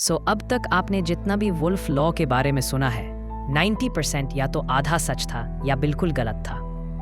अब तक आपने जितना भी वुल्फ लॉ के बारे में सुना है 90% या तो आधा सच था या बिल्कुल गलत था।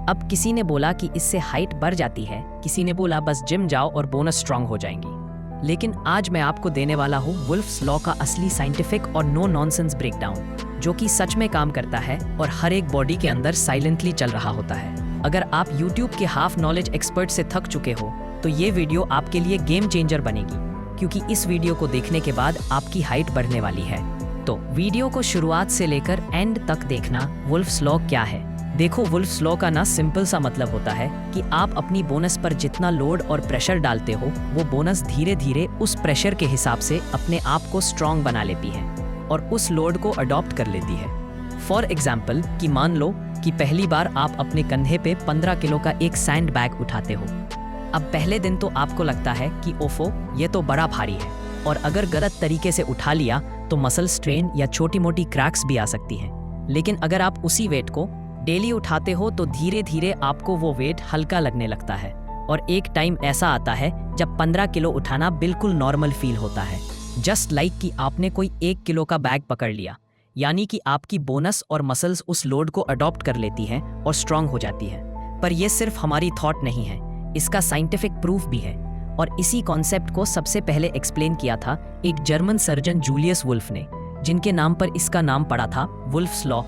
अब किसी ने बोला कि इससे हाइट बढ़ जाती है, किसी ने बोला बस जिम जाओ और बोनस स्ट्रांग हो जाएंगी। लेकिन आज मैं आपको देने वाला हूँ वुल्फ्स लॉ का असली साइंटिफिक और नो नॉनसेंस ब्रेकडाउन, जो कि सच में काम करता है और हर एक बॉडी के अंदर साइलेंटली चल रहा होता है। अगर आप YouTube के हाफ नॉलेज एक्सपर्ट से थक चुके हो तो ये वीडियो आपके लिए गेम चेंजर बनेगी, क्योंकि इस वीडियो को देखने के बाद आपकी हाइट बढ़ने वाली है। तो वीडियो को शुरुआत से लेकर एंड तक देखना। वुल्फ्स लॉ क्या है? देखो, वुल्फ्स लॉ का ना सिंपल सा मतलब होता है कि आप अपनी बोनस पर जितना लोड और प्रेशर डालते हो, वो बोनस धीरे धीरे उस प्रेशर के हिसाब से अपने आप को स्ट्रॉन्ग बना लेती है और उस लोड को अडॉप्ट कर लेती है। फॉर एग्जाम्पल कि मान लो कि पहली बार आप अपने कंधे पे 15 किलो का एक सैंड बैग उठाते हो। अब पहले दिन तो आपको लगता है कि ओफो ये तो बड़ा भारी है, और अगर गलत तरीके से उठा लिया तो मसल स्ट्रेन या छोटी मोटी क्रैक्स भी आ सकती हैं। लेकिन अगर आप उसी वेट को डेली उठाते हो तो धीरे धीरे आपको वो वेट हल्का लगने लगता है, और एक टाइम ऐसा आता है जब 15 किलो उठाना बिल्कुल नॉर्मल फील होता है। जस्ट लाइक कि आपने कोई 1 किलो का बैग पकड़ लिया, यानी कि आपकी बोनस और मसल्स उस लोड को अडॉप्ट कर लेती हैं और स्ट्रांग हो जाती है। पर यह सिर्फ हमारी थॉट नहीं है, इसका साइंटिफिक प्रूफ भी है, और इसी कॉन्सेप्ट को सबसे पहले एक्सप्लेन किया था एक जर्मन सर्जन जूलियस वुल्फ ने, जिनके नाम पर इसका नाम पड़ा था वुल्फ्स लॉ।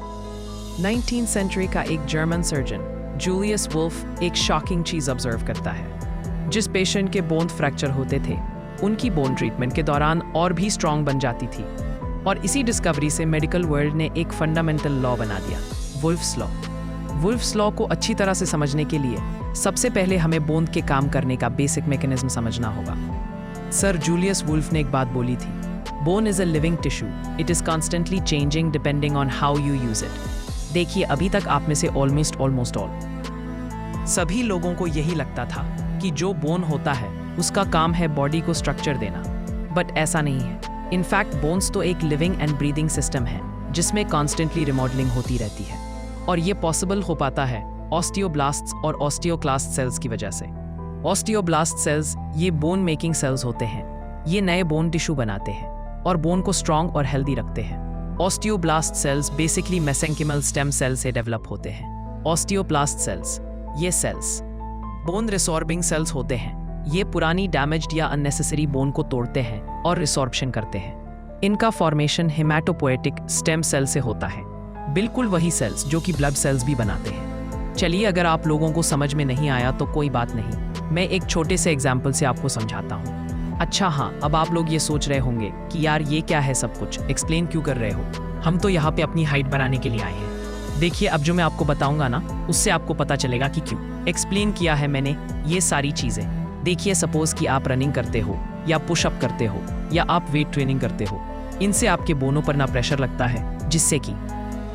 19th सेंचुरी का एक जर्मन सर्जन जूलियस वुल्फ एक शॉकिंग चीज ऑब्जर्व करता है। जिस पेशेंट के बोन फ्रैक्चर होते थे, उनकी बोन ट्रीटमेंट के दौरान और भी स्ट्रांग बन जाती थी, और इसी डिस्कवरी से मेडिकल वर्ल्ड ने एक फंडामेंटल लॉ बना दिया, वुल्फ्स लॉ। वुल्फ्स लॉ को अच्छी तरह से समझने के लिए सबसे पहले हमें बोन के काम करने का बेसिक मैकेनिज्म समझना होगा। सर जूलियस वुल्फ ने एक बात बोली थी, bone is a living tissue, it is constantly changing depending on how you use it. देखिए, अभी तक आप में से ऑलमोस्ट ऑल सभी लोगों को यही लगता था कि जो बोन होता है उसका काम है बॉडी को स्ट्रक्चर देना, बट ऐसा नहीं है। इनफैक्ट बोन्स तो एक लिविंग एंड ब्रीदिंग सिस्टम है जिसमें कॉन्स्टेंटली रिमॉडलिंग होती रहती है, और ये पॉसिबल हो पाता है ऑस्टियोब्लास्ट्स और ऑस्टियोक्लास्ट सेल्स की वजह से। ऑस्टियोब्लास्ट सेल्स ये बोन मेकिंग सेल्स होते हैं, ये नए बोन टिश्यू बनाते हैं और बोन को स्ट्रॉन्ग और हेल्दी रखते हैं। Osteoblast cells basically mesenchymal stem cell से डेवलप होते हैं। ऑस्टियोप्लास्ट सेल्स, ये सेल्स बोन रिसॉर्बिंग सेल्स होते हैं, ये पुरानी डैमेज्ड या अननेसेसरी बोन को तोड़ते हैं और रिसॉर्प्शन करते हैं। इनका फॉर्मेशन हेमाटोपोएटिक स्टेम सेल से होता है, बिल्कुल वही सेल्स जो कि ब्लड सेल्स भी बनाते हैं। चलिए, अगर आप लोगों को समझ में नहीं आया तो कोई बात नहीं, मैं एक छोटे से एग्जाम्पल से आपको समझाता हूँ। अच्छा हाँ, अब आप लोग ये सोच रहे होंगे कि यार ये क्या है, सब कुछ एक्सप्लेन क्यों कर रहे हो? हम तो यहाँ पे अपनी हाइट बढ़ाने के लिए आए हैं। देखिए, अब जो मैं आपको बताऊंगा ना, उससे आपको पता चलेगा कि क्यों एक्सप्लेन किया है मैंने ये सारी चीजें। देखिए, सपोज कि आप रनिंग करते हो या पुशअप करते हो या आप वेट ट्रेनिंग करते हो, इनसे आपके बोनों पर ना प्रेशर लगता है, जिससे कि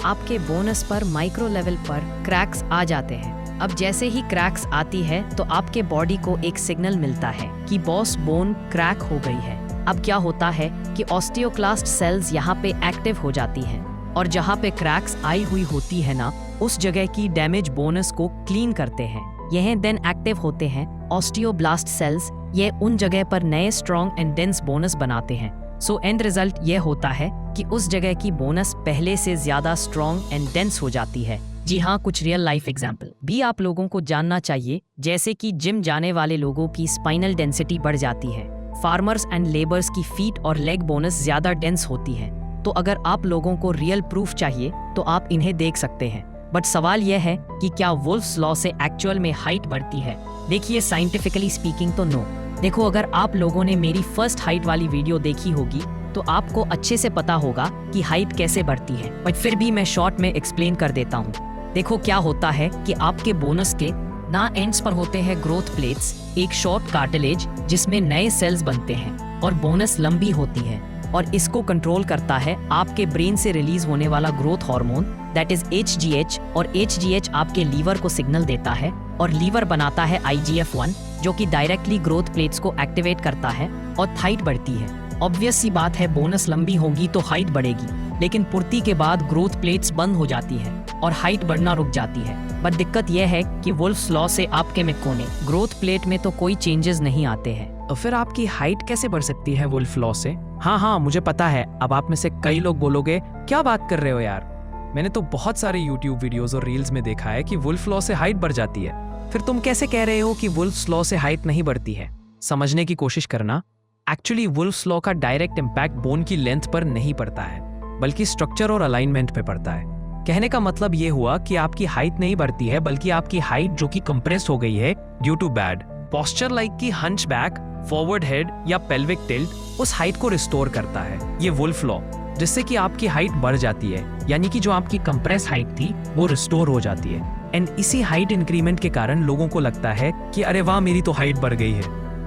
आपके बोनस पर माइक्रो लेवल पर क्रैक्स आ जाते हैं। अब जैसे ही क्रैक्स आती है तो आपके बॉडी को एक सिग्नल मिलता है कि बॉस बोन क्रैक हो गई है। अब क्या होता है कि ऑस्टियोक्लास्ट सेल्स यहाँ पे एक्टिव हो जाती हैं, और जहाँ पे क्रैक्स आई हुई होती है ना, उस जगह की डैमेज बोनस को क्लीन करते हैं। यह देन एक्टिव होते हैं ऑस्टियोब्लास्ट सेल्स, ये उन जगह पर नए स्ट्रॉन्ग एंड डेंस बोनस बनाते हैं। सो एंड रिजल्ट ये होता है कि उस जगह की बोनस पहले से ज्यादा स्ट्रॉन्ग एंड डेंस हो जाती है। जी हाँ, कुछ रियल लाइफ एग्जाम्पल भी आप लोगों को जानना चाहिए, जैसे कि जिम जाने वाले लोगों की स्पाइनल डेंसिटी बढ़ जाती है, फार्मर्स एंड लेबर्स की फीट और लेग बोनस ज्यादा डेंस होती है। तो अगर आप लोगों को रियल प्रूफ चाहिए तो आप इन्हें देख सकते हैं, बट सवाल यह है कि क्या वुल्फ्स लॉ से एक्चुअल में हाइट बढ़ती है? देखिए, साइंटिफिकली स्पीकिंग तो नो। देखो, अगर आप लोगों ने मेरी फर्स्ट हाइट वाली वीडियो देखी होगी तो आपको अच्छे से पता होगा कि हाइट कैसे बढ़ती है, बट फिर भी मैं शॉर्ट में एक्सप्लेन कर देता हूँ। देखो, क्या होता है कि आपके बोनस के ना एंड्स पर होते हैं ग्रोथ प्लेट्स, एक शॉर्ट कार्टिलेज जिसमें नए सेल्स बनते हैं, और बोनस लंबी होती है, और इसको कंट्रोल करता है आपके ब्रेन से रिलीज होने वाला growth hormone, that is HGH, और HGH आपके लीवर को सिग्नल देता है, और लीवर बनाता है IGF-1, जो कि डायरेक्टली ग्रोथ प्लेट्स को एक्टिवेट करता है और हाइट बढ़ती है। ऑब्वियस सी बात है, बोनस लंबी होगी तो हाइट बढ़ेगी, लेकिन पूर्ति के बाद ग्रोथ प्लेट्स बंद हो जाती है और हाइट बढ़ना रुक जाती है। बट दिक्कत यह है कि वुल्फ्स लॉ से आपके में कोने ग्रोथ प्लेट में तो कोई चेंजेस नहीं आते हैं, फिर आपकी हाइट कैसे बढ़ सकती है वुल्फ लॉ से? हाँ, मुझे पता है। अब आप में से कई लोग बोलोगे, क्या बात कर रहे हो यार, मैंने तो बहुत सारे YouTube वीडियोस और रील्स में देखा है कि वुल्फ लॉ से हाइट बढ़ जाती है। फिर तुम कैसे कह रहे हो कि वुल्फ लॉ से हाइट नहीं बढ़ती है? समझने की कोशिश करना। एक्चुअली वुल्फ लॉ का डायरेक्ट इम्पैक्ट बोन की लेंथ पर नहीं पड़ता है, बल्कि स्ट्रक्चर और अलाइनमेंट पे पड़ता है। कहने का मतलब ये हुआ कि आपकी हाइट नहीं बढ़ती है, बल्कि आपकी हाइट जो कि कंप्रेस हो गई है due to bad posture like की हंचबैक, फॉरवर्ड हेड या पेल्विक टिल्ट, उस हाइट को रिस्टोर करता है ये वुल्फ लॉ, जिससे कि आपकी हाइट बढ़ जाती है, यानी कि जो आपकी कंप्रेस हाइट थी वो रिस्टोर हो जाती है। एंड इसी हाइट इंक्रीमेंट के कारण लोगों को लगता है कि अरे वाह, मेरी तो हाइट बढ़ गई है,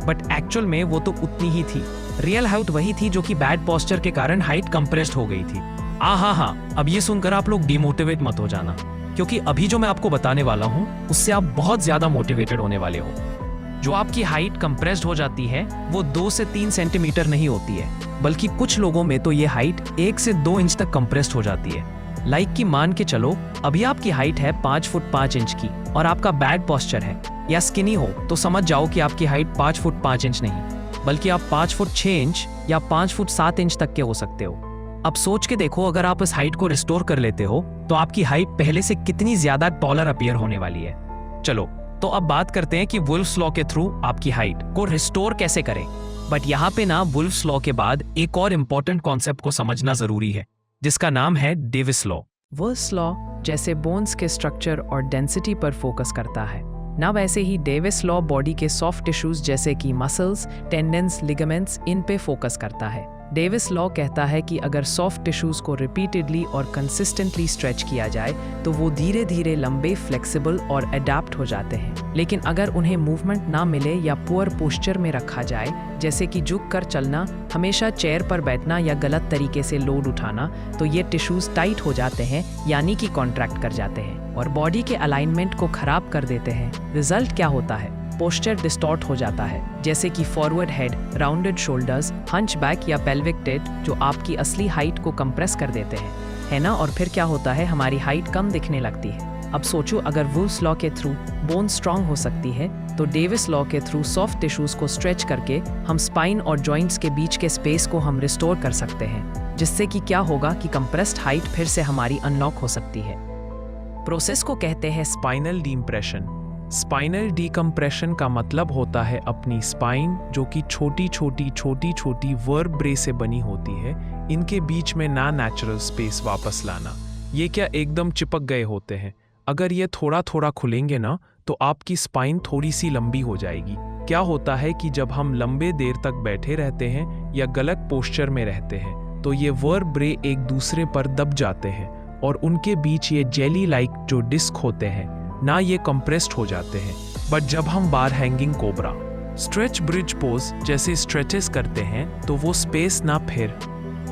बट एक्चुअल में वो तो उतनी ही थी। रियल हाइट वही थी जो कि बैड पोस्चर के कारण हाइट कंप्रेस्ड हो गई थी। हाँ, अब ये सुनकर आप लोग डिमोटिवेट मत हो जाना, क्योंकि अभी जो मैं आपको बताने वाला हूँ उससे आप बहुत ज्यादा मोटिवेटेड होने वाले हो। जो आपकी हाइट कंप्रेस्ड हो जाती है वो 2 से 3 सेंटीमीटर नहीं होती है, बल्कि कुछ लोगों में तो ये हाइट 1 से 2 इंच तक कंप्रेस्ड हो जाती है। लाइक कि मान के चलो अभी आपकी हाइट है 5 फुट 5 इंच की और आपका बैड पोस्चर है या स्किनी हो, तो समझ जाओ कि आपकी हाइट 5 फुट 5 इंच नहीं, बल्कि आप 5 फुट 6 इंच या 5 फुट 7 इंच तक के हो सकते हो। अब सोच के देखो, अगर आप इस हाइट को रिस्टोर कर लेते हो तो आपकी हाइट पहले से कितनी ज्यादा टॉलर अपीयर होने वाली है। चलो तो अब बात करते हैं कि वुल्फ्स लॉ के थ्रू आपकी हाइट को रिस्टोर कैसे करें। बट यहाँ पे ना वुल्फ्स लॉ के बाद एक और इम्पोर्टेंट कॉन्सेप्ट को समझना जरूरी है, जिसका नाम है डेविस लॉ। वुल्फ्स लॉ जैसे बोन्स के स्ट्रक्चर और डेंसिटी पर फोकस करता है, ना वैसे ही डेविस लॉ बॉडी के सॉफ्ट टिश्यूज जैसे कि मसल्स, टेंडन्स, लिगामेंट्स, इन पे फोकस करता है। डेविस लॉ कहता है कि अगर सॉफ्ट टिश्यूज को रिपीटेडली और कंसिस्टेंटली स्ट्रेच किया जाए तो वो धीरे धीरे लंबे, फ्लेक्सिबल और अडेप्ट हो जाते हैं। लेकिन अगर उन्हें मूवमेंट ना मिले या पुअर पोस्चर में रखा जाए, जैसे कि झुक कर चलना, हमेशा चेयर पर बैठना या गलत तरीके से लोड उठाना, तो ये टिश्यूज टाइट हो जाते हैं, यानी कि कॉन्ट्रैक्ट कर जाते हैं और बॉडी के अलाइनमेंट को खराब कर देते हैं। रिजल्ट क्या होता है? पोस्चर डिस्टॉर्ट हो जाता है, जैसे कि forward head, rounded shoulders, hunchback या पेल्विक टिल्ट, जो आपकी असली हाइट को कंप्रेस कर देते हैं, है ना। और फिर क्या होता है? हमारी हाइट कम दिखने लगती है। अब सोचो, अगर वुल्फ्स लॉ के थ्रू बोन स्ट्रांग हो सकती है, तो डेविस लॉ के थ्रू सॉफ्ट टिश्यूज को स्ट्रेच करके हम स्पाइन और जॉइंट्स के बीच के स्पेस को हम रिस्टोर कर सकते हैं, जिससे कि क्या होगा कि कंप्रेस्ड हाइट फिर से हमारी अनलॉक हो सकती है। प्रोसेस को कहते हैं स्पाइनल डीम्प्रेशन। स्पाइनल डीकम्प्रेशन का मतलब होता है अपनी स्पाइन, जो कि छोटी छोटी वर्ब्रे से बनी होती है, इनके बीच में ना नेचुरल स्पेस वापस लाना। ये क्या एकदम चिपक गए होते हैं? अगर ये थोड़ा थोड़ा खुलेंगे ना, तो आपकी स्पाइन थोड़ी सी लंबी हो जाएगी। क्या होता है कि जब हम लंबे देर तक बैठे रहते हैं या गलत पोस्चर में रहते हैं, तो ये वर्ब्रे एक दूसरे पर दब जाते हैं और उनके बीच ये जेली लाइक जो डिस्क होते हैं ना, ये कंप्रेस्ड हो जाते हैं। बट जब हम bar hanging cobra, stretch bridge pose जैसे स्ट्रेचेस करते हैं, तो वो स्पेस ना फिर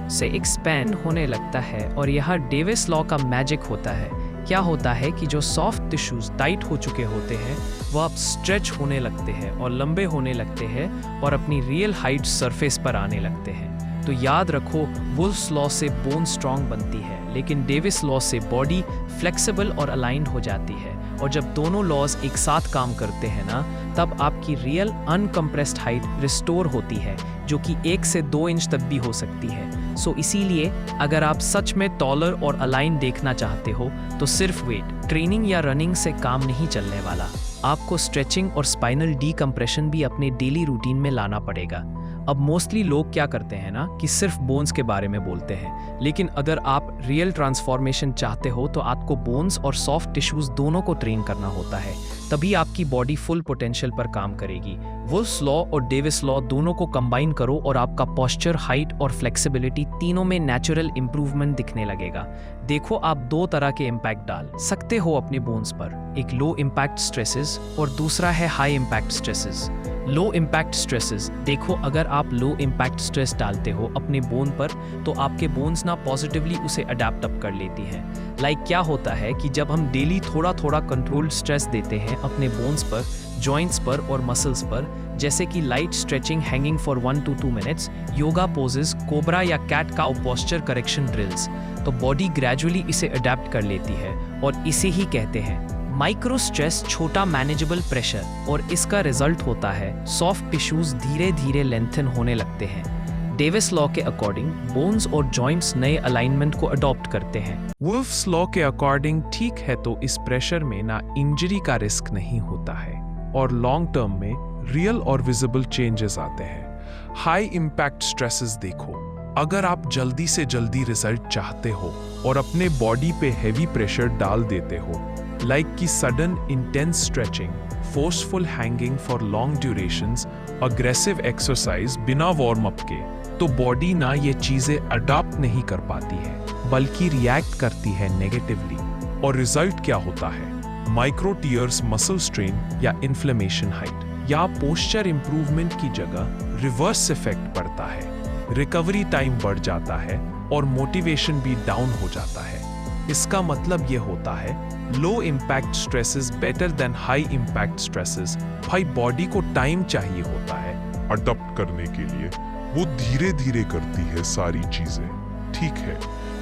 से एक्सपैंड होने लगता है और यह डेविस लॉ का मैजिक होता है। क्या होता है कि जो सॉफ्ट टिश्यूज टाइट हो चुके होते हैं वो अब स्ट्रेच होने लगते हैं और लंबे होने लगते हैं और अपनी रियल हाइट सरफेस पर आने लगते हैं। तो याद रखो, वुल्फ्स लॉ से बोन स्ट्रांग बनती है, लेकिन डेविस लॉ से बॉडी फ्लेक्सिबल और अलाइंड हो जाती है। और जब दोनों लॉज एक साथ काम करते हैं ना, तब आपकी रियल अनकम्प्रेस्ड हाइट रिस्टोर होती है, जो कि 1 से 2 इंच तक भी हो सकती है। सो इसीलिए अगर आप सच में टॉलर और अलाइन देखना चाहते हो, तो सिर्फ वेट ट्रेनिंग या रनिंग से काम नहीं चलने वाला। आपको स्ट्रेचिंग और स्पाइनल डीकम्प्रेशन भी अपने डेली रूटीन में लाना पड़ेगा। अब मोस्टली लोग क्या करते हैं ना कि सिर्फ बोन्स के बारे में बोलते हैं, लेकिन अगर आप रियल ट्रांसफॉर्मेशन चाहते हो तो आपको बोन्स और सॉफ्ट टिश्यूज दोनों को ट्रेन करना होता है, तभी आपकी बॉडी फुल पोटेंशियल पर काम करेगी। वुल्फ्स लॉ और डेविस लॉ दोनों को कंबाइन करो और आपका पोस्चर, हाइट और फ्लेक्सिबिलिटी तीनों में नेचुरल इंप्रूवमेंट दिखने लगेगा। देखो, आप 2 तरह के इम्पैक्ट डाल सकते हो अपने बोन्स पर, एक लो इम्पैक्ट स्ट्रेसेस और दूसरा है high impact stresses. Low impact stresses, देखो अगर आप लो इम्पैक्ट स्ट्रेस डालते हो अपने बोन पर, तो आपके बोन्स ना पॉजिटिवली उसे अडेप्ट अप कर लेती हैं। लाइक क्या होता है कि जब हम डेली थोड़ा थोड़ा कंट्रोल्ड स्ट्रेस देते हैं अपने बोन्स पर, जॉइंट्स पर और मसल्स पर, जैसे कि light stretching, hanging for 1 to 2 minutes, yoga poses, cobra या cat cow posture correction drills, तो बॉडी ग्रेजुअली इसे अडेप्ट कर लेती है और इसे ही कहते हैं माइक्रो स्ट्रेस छोटा मैनेजेबल प्रेशर, और इसका रिजल्ट होता है सॉफ्ट टिश्यूज धीरे धीरे लेंथन होने लगते हैं। डेविस लॉ के अकॉर्डिंग बोन्स और जॉइंट्स नए अलाइनमेंट को अडॉप्ट करते हैं। वुल्फ्स लॉ के अकॉर्डिंग ठीक है तो इस प्रेशर में ना इंजरी का रिस्क नहीं होता है और लॉन्ग टर्म में रियल और विजिबल चेंजेस आते हैं। हाई इम्पैक्ट स्ट्रेसेस देखो, अगर आप जल्दी से जल्दी रिजल्ट चाहते हो और अपने बॉडी पे हैवी प्रेशर डाल देते हो, लाइक की sudden intense stretching, forceful hanging for long durations, aggressive exercise बिना वार्म अप के, तो बॉडी ना ये चीजें अडॉप्ट नहीं कर पाती है बल्कि रिएक्ट करती है नेगेटिवली। और रिजल्ट क्या होता है? माइक्रो टीयर्स, मसल स्ट्रेन या इन्फ्लेमेशन हाइट, या पोस्चर इंप्रूवमेंट की जगह रिवर्स इफेक्ट पड़ता है, रिकवरी टाइम बढ़ जाता है और मोटिवेशन भी डाउन हो जाता है। इसका मतलब ये होता है low impact stresses better than high impact stresses. भाई बॉडी को टाइम चाहिए होता है अडॉप्ट करने के लिए, वो धीरे धीरे करती है सारी चीजें। ठीक है,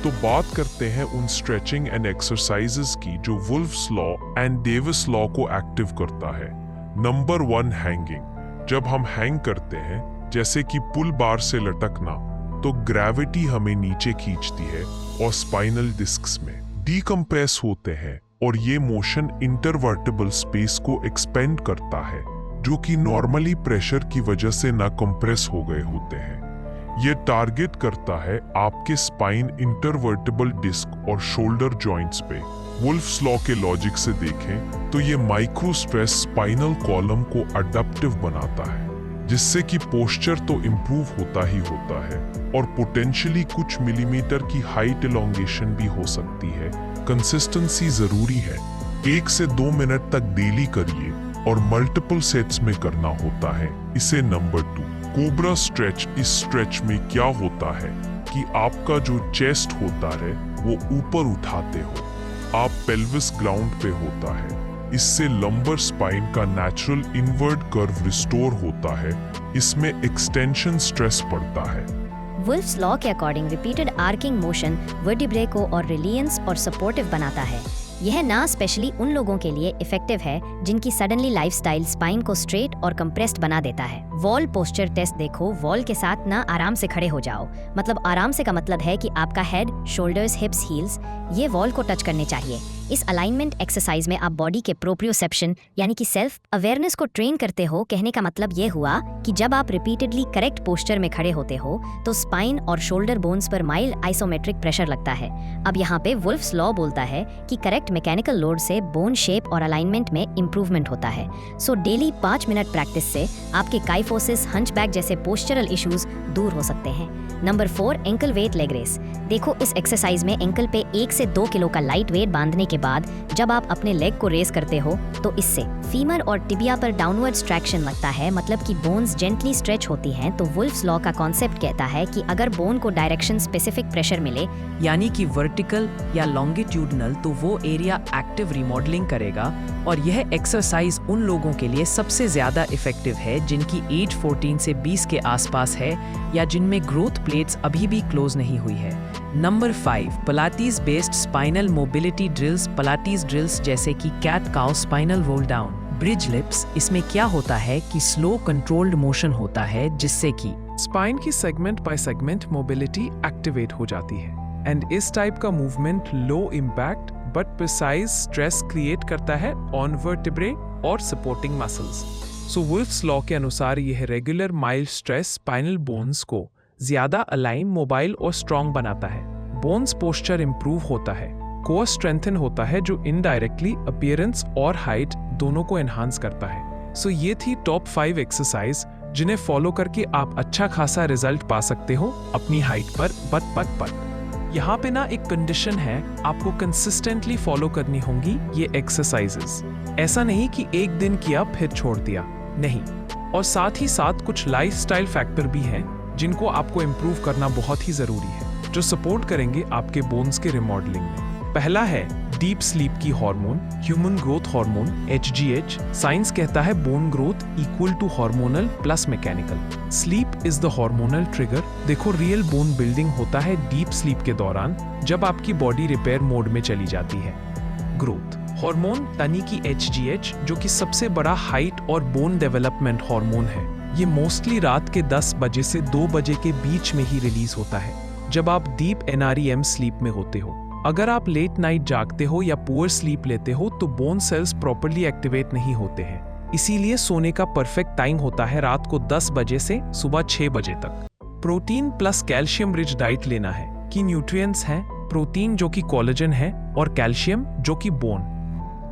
तो बात करते हैं उन स्ट्रेचिंग एंड एक्सरसाइजेस की जो wolves law and Davis law को एक्टिव करता है। Number 1, hanging. जब हम हैंग करते हैं, जैसे कि पुल बार से लटकना, तो ग्रेविटी हमें नीचे खींचती है और स्पाइनल डिस्क्स में डीकम्प्रेस होते हैं और ये मोशन इंटरवर्टेबल स्पेस को एक्सपेंड करता है, जो कि नॉर्मली प्रेशर की वजह से ना कंप्रेस हो गए होते हैं। ये टारगेट करता है आपके स्पाइन, इंटरवर्टेबल डिस्क और शोल्डर जॉइंट्स पे। वुल्फ्स लॉ के लॉजिक से देखें तो ये माइक्रो स्ट्रेस स्पाइनल कॉलम को अडैप्टिव बनाता है, जिससे कि पोस्चर तो इम्प्रूव होता ही होता है और पोटेंशियली कुछ मिलीमीटर की हाइट एलोंगेशन भी हो सकती है। कंसिस्टेंसी जरूरी है, 1 से 2 मिनट तक डेली करिए और मल्टीपल सेट्स में करना होता है इसे। Number 2, cobra stretch. इस स्ट्रेच में क्या होता है कि आपका जो चेस्ट होता है वो ऊपर उठाते हो, आप पेल्विस ग्राउंड पे होता है। इससे लंबर स्पाइन का नेचुरल इनवर्ड कर्व रिस्टोर होता है। इसमें एक्सटेंशन स्ट्रेस पड़ता है। वुल्फ्स लॉ के according repeated arching motion vertebrae को और रिलियंस और सपोर्टिव बनाता है। यह ना स्पेशली उन लोगों के लिए इफेक्टिव है जिनकी सडनली लाइफस्टाइल स्पाइन को स्ट्रेट और कंप्रेस्ड बना देता है। वॉल पोस्चर टेस्ट देखो, वॉल के साथ ना आराम से खड़े हो जाओ। मतलब आराम से का मतलब है कि आपका हेड, शोल्डर्स, हिप्स, हील्स ये वॉल को टच करने चाहिए। इस अलाइनमेंट एक्सरसाइज में आप बॉडी के प्रोप्रियोसेप्शन यानी कि सेल्फ अवेयरनेस को ट्रेन करते हो। कहने का मतलब ये हुआ कि जब आप रिपीटेडली करेक्ट पोस्चर में खड़े होते हो तो स्पाइन और शोल्डर बोन्स पर माइल्ड आइसोमेट्रिक प्रेशर लगता है। अब यहाँ पे वुल्फ्स लॉ बोलता है कि करेक्ट मैकेनिकल लोड से बोन शेप और अलाइनमेंट में इंप्रूवमेंट होता है। सो डेली 5 मिनट प्रैक्टिस से आपके काइफोसिस, हंचबैक जैसे पोस्चरल इश्यूज दूर हो सकते हैं। Number 4, ankle weight leg raise. देखो इस एक्सरसाइज में एंकल पे 1 से 2 किलो का लाइट वेट बांधने के बाद जब आप अपने लेग को रेस करते हो तो इससे फीमर और टिबिया पर डाउनवर्ड ट्रैक्शन लगता है, मतलब कि बोन्स जेंटली स्ट्रेच होती हैं। तो वुल्फ्स लॉ का कॉन्सेप्ट कहता है कि अगर बोन को डायरेक्शन स्पेसिफिक प्रेशर मिले, यानी कि वर्टिकल या लॉन्गिट्यूडनल, तो वो एरिया एक्टिव रिमॉडलिंग करेगा। और यह एक्सरसाइज उन लोगों के लिए सबसे ज्यादा इफेक्टिव है जिनकी एज 14 से 20 के आसपास है या जिनमें ग्रोथ प्लेट्स अभी भी क्लोज नहीं हुई है। Number 5, Pilates based spinal mobility drills. Pilates drills जैसे कि cat cow spinal roll down, bridge lifts. इसमें क्या होता है कि स्लो कंट्रोल्ड मोशन होता है जिससे कि स्पाइन की segment by segment mobility activate हो जाती है। एंड इस टाइप का movement low impact but precise stress create करता है ऑन वर्टिब्रे और supporting muscles. So Wolff's law के अनुसार यह regular mild stress spinal bones को ज्यादा अलाइन, मोबाइल और स्ट्रॉन्ग बनाता है। बोन्स पोस्चर इंप्रूव होता है, कोर स्ट्रेंथन होता है जो इनडायरेक्टली अपीयरेंस और हाइट दोनों को एनहांस करता है। सो ये थी टॉप 5 एक्सरसाइज जिन्हें फॉलो करके आप अच्छा खासा रिजल्ट पा सकते हो अपनी हाइट पर। बट यहाँ पे ना एक कंडीशन है, आपको कंसिस्टेंटली फॉलो करनी होंगी ये एक्सरसाइजेस। ऐसा नहीं कि एक दिन किया फिर छोड़ दिया, नहीं। और साथ ही साथ कुछ लाइफस्टाइल फैक्टर भी हैं जिनको आपको इम्प्रूव करना बहुत ही जरूरी है, जो सपोर्ट करेंगे आपके बोन्स के रिमॉडलिंग में। पहला है डीप स्लीप की hormone, human growth hormone HGH। Science कहता है bone growth equal to hormonal plus mechanical. Sleep is the hormonal trigger. देखो रियल बोन बिल्डिंग होता है डीप स्लीप के दौरान, जब आपकी बॉडी रिपेयर मोड में चली जाती है। ग्रोथ हार्मोन यानी कि HGH, जो कि सबसे बड़ा हाइट और बोन डेवलपमेंट हार्मोन है, ये मोस्टली रात के 10 बजे से 2 बजे के बीच में ही रिलीज होता है, जब आप डीप NREM स्लीप में होते हो। अगर आप लेट नाइट जागते हो या पुअर स्लीप लेते हो तो बोन सेल्स प्रॉपर्ली एक्टिवेट नहीं होते हैं। इसीलिए सोने का परफेक्ट टाइम होता है रात को 10 बजे से सुबह 6 बजे तक। Protein plus calcium rich diet लेना है कि न्यूट्रिएंट्स हैं, प्रोटीन जो कि कोलेजन है और कैल्शियम जो कि बोन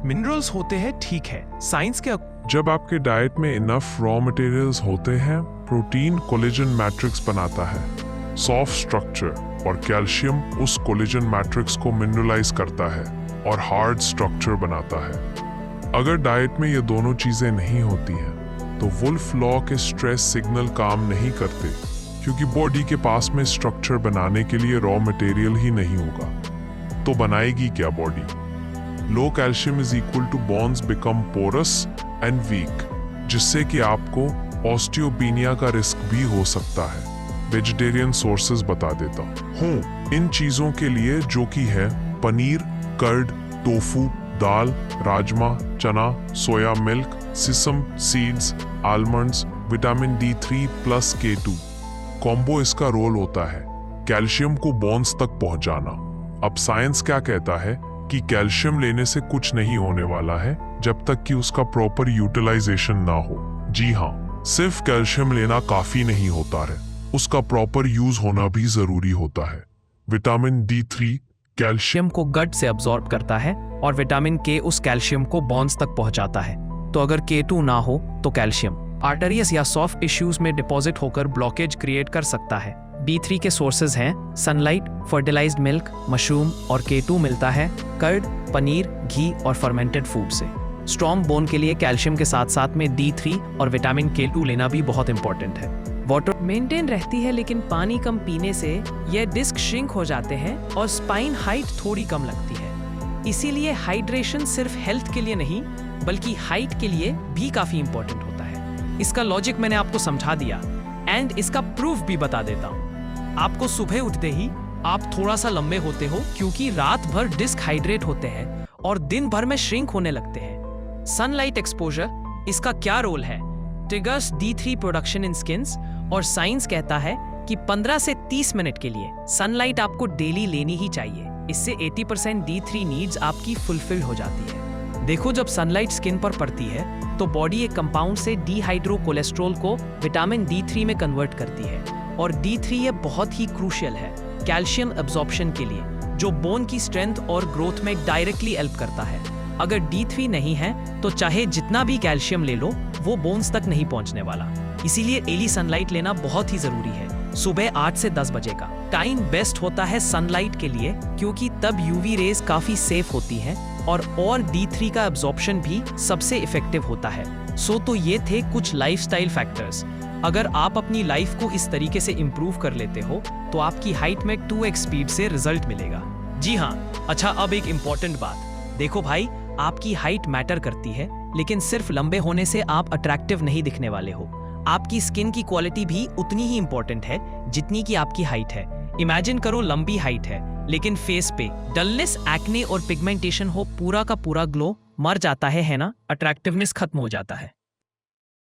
मिनरल्स होते हैं। ठीक है, साइंस के जब आपके डाइट में इनफ रॉ मटेरियल्स होते हैं, प्रोटीन कोलेजन मैट्रिक्स बनाता है, सॉफ्ट स्ट्रक्चर, और कैल्शियम उस कोलेजन मैट्रिक्स को मिनरलाइज करता है और हार्ड स्ट्रक्चर बनाता है। अगर डाइट में ये दोनों चीजें नहीं होती हैं, तो वुल्फ लॉ के स्ट्रेस सिग्नल काम नहीं करते, क्योंकि बॉडी के पास में स्ट्रक्चर बनाने के लिए रॉ मटेरियल ही नहीं होगा। तो बनाएगी क्या body? Low calcium is equal to bones become porous and weak, जिससे कि आपको ऑस्टियोपीनिया का रिस्क भी हो सकता है। वेजिटेरियन सोर्सेज बता देता हूँ इन चीजों के लिए, जो कि है पनीर, कर्ड, टोफू, दाल, राजमा, चना, soya milk, sesame seeds, almonds, vitamin D3 plus K2। Combo इसका रोल होता है कैल्शियम को बोन्स तक पहुंचाना। अब साइंस क्या कहता है कि कैल्शियम लेने से कुछ नहीं होने वाला है जब तक कि उसका प्रॉपर यूटिलाइजेशन ना हो। जी हाँ, सिर्फ कैल्शियम लेना काफी नहीं होता है, उसका प्रॉपर यूज होना भी जरूरी होता है। विटामिन D3 कैल्शियम को गट से अब्सॉर्ब करता है और विटामिन K उस कैल्शियम को बोन्स तक पहुंचाता है। तो अगर K2 ना हो तो कैल्शियम आर्टरीज या सॉफ्ट टिश्यूज में डिपॉजिट होकर ब्लॉकेज क्रिएट कर सकता है। D3 के सोर्सेज हैं सनलाइट, फर्टिलाइज्ड मिल्क, मशरूम, और K2 मिलता है कर्ड, पनीर, घी और फर्मेंटेड फूड से। स्ट्रॉन्ग बोन के लिए कैल्शियम के साथ साथ में D3 और विटामिन K2 लेना भी बहुत इंपॉर्टेंट है। वाटर मेंटेन रहती है, लेकिन पानी कम पीने से ये डिस्क श्रिंक हो जाते हैं और स्पाइन हाइट थोड़ी कम लगती है। इसीलिए हाइड्रेशन सिर्फ हेल्थ के लिए नहीं बल्कि हाइट के लिए भी काफी इंपॉर्टेंट होता है। इसका लॉजिक मैंने आपको समझा दिया एंड इसका प्रूफ भी बता देता हूँ। आपको सुबह उठते ही आप थोड़ा सा लंबे होते हो, क्योंकि रात भर डिस्क हाइड्रेट होते हैं और दिन भर में श्रिंक होने लगते हैं। सनलाइट एक्सपोजर इसका क्या रोल है? Triggers D3 production in skins, और साइंस कहता है कि 15 से 30 मिनट के लिए सनलाइट आपको डेली लेनी ही चाहिए। इससे 80% D3 नीड्स आपकी फुलफिल हो जाती है। देखो, जब सनलाइट स्किन पर पड़ती है तो बॉडी एक कंपाउंड से डिहाइड्रो कोलेस्ट्रॉल को विटामिन D3 में कन्वर्ट करती है, और D3 ये बहुत ही क्रूशियल है कैल्शियम एब्जॉर्प्शन के लिए, जो बोन की स्ट्रेंथ और ग्रोथ में डायरेक्टली हेल्प करता है। अगर D3 नहीं है तो चाहे जितना भी कैल्शियम ले लो वो बोन्स तक नहीं पहुंचने वाला। इसीलिए डेली सनलाइट लेना बहुत ही जरूरी है। सुबह 8 से 10 बजे का टाइम बेस्ट होता है सनलाइट के लिए, क्योंकि तब UV रेज काफी सेफ होती हैं और D3 का एब्जॉर्प्शन भी सबसे इफेक्टिव होता है। तो ये थे कुछ लाइफस्टाइल फैक्टर्स। अगर आप अपनी लाइफ को इस तरीके से इंप्रूव कर लेते हो तो आपकी हाइट में 2x स्पीड से रिजल्ट मिलेगा। जी हाँ, अच्छा, अब एक इम्पोर्टेंट बात देखो भाई, आपकी हाइट मैटर करती है, लेकिन सिर्फ लंबे होने से आप अट्रैक्टिव नहीं दिखने वाले हो। आपकी स्किन की क्वालिटी भी उतनी ही इंपॉर्टेंट है जितनी कि आपकी हाइट है। इमेजिन करो लंबी हाइट है लेकिन फेस पे डलनेस, एक्ने और पिगमेंटेशन हो, पूरा का पूरा ग्लो मर जाता है ना? अट्रैक्टिवनेस खत्म हो जाता है।